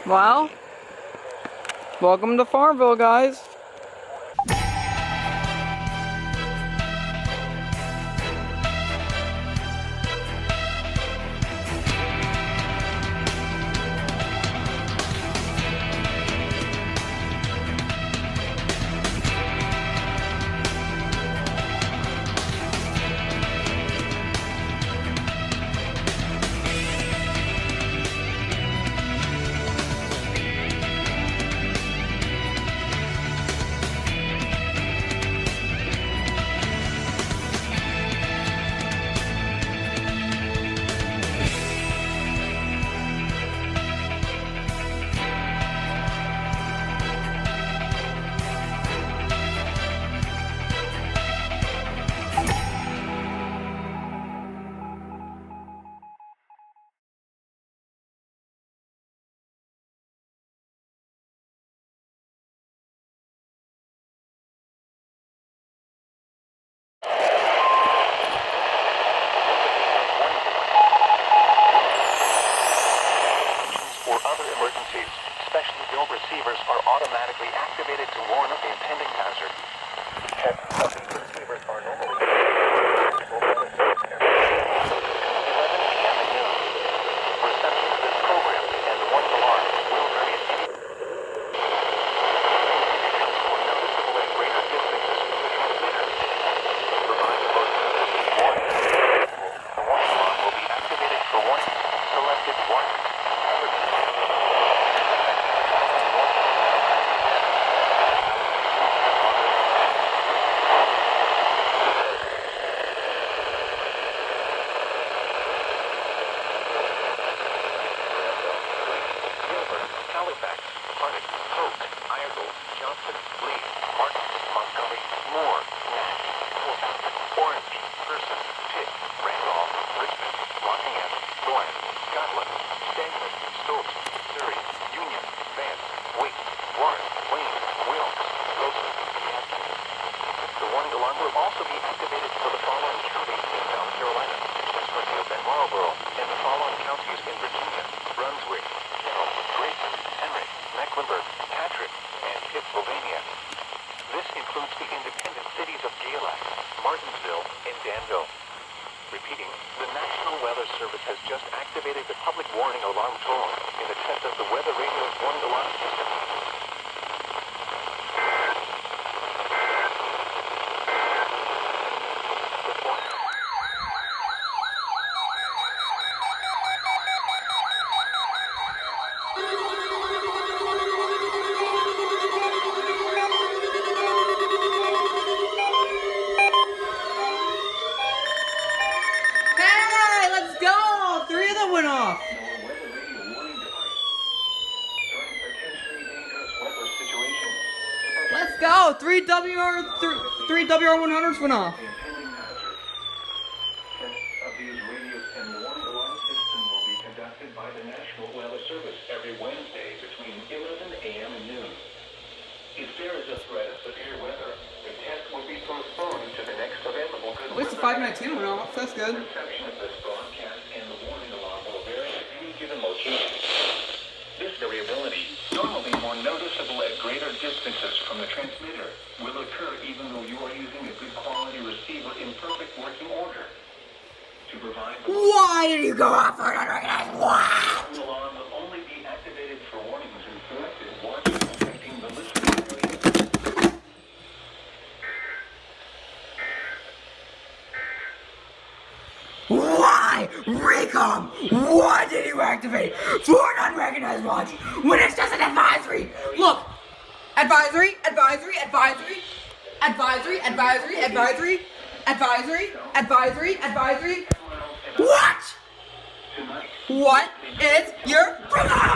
Well, welcome to Farmville, guys. Or other emergencies, specially billed receivers are automatically activated to warn of the impending hazard. Heads of these receivers are normally 11 p.m. and noon. Reception of this program and warning alarm will vary at any becomes more noticeable at greater distances from the transmitter. Provide the most warning. The warning alarm will be activated for warning. Selected warning. Halifax, Harnick, Hope, Iredell, Johnson, Lee, Martin, Montgomery, Moore, Nash, Wolverhampton, Orange, Person, Pitt, Randolph, Richmond, Rockingham, Lawrence, Scotland, Stanley, Stokes, Surrey, Union, Vance, Wake, Warren, Wayne, Wilkes, Wilson, Gadsden. The warning alarm will also be activated for the following counties in South Carolina: Springfield and Marlboro, and the following counties in Virginia: Brunswick, Carroll, Grayson, Henry, Mecklenburg, Patrick, and Pittsylvania. This includes the independent cities of Galax, Martinsville, and Danville. Repeating, the National Weather Service has just activated the public warning alarm tone in the test of the Weather Radio's warning alarm system. Hey, let's go! 3 of them went off. Let's go! 3 WR100s went off. Of these radios and warning alarm system will be conducted by the National Weather Service every Wednesday between 11 a.m. and noon. If there is a threat of severe weather, the test will be postponed to the next available good At least the weather. 519 went off. That's good. Reception of this broadcast and the warning alarm will vary at any given location. This variability, normally more noticeable at greater distances from the transmitter, will occur even though you are using a good quality receiver in perfect working order. To provide the Why did you go off for an unrecognized? What? warning alarm will only be activated for warnings in selected watches affecting the listening area. Why? Recom! Why did you activate for an unrecognized watch when it's just an advisory? Look! Advisory, advisory, advisory, advisory, advisory, advisory, advisory, advisory, advisory. What? Tonight, What is your problem?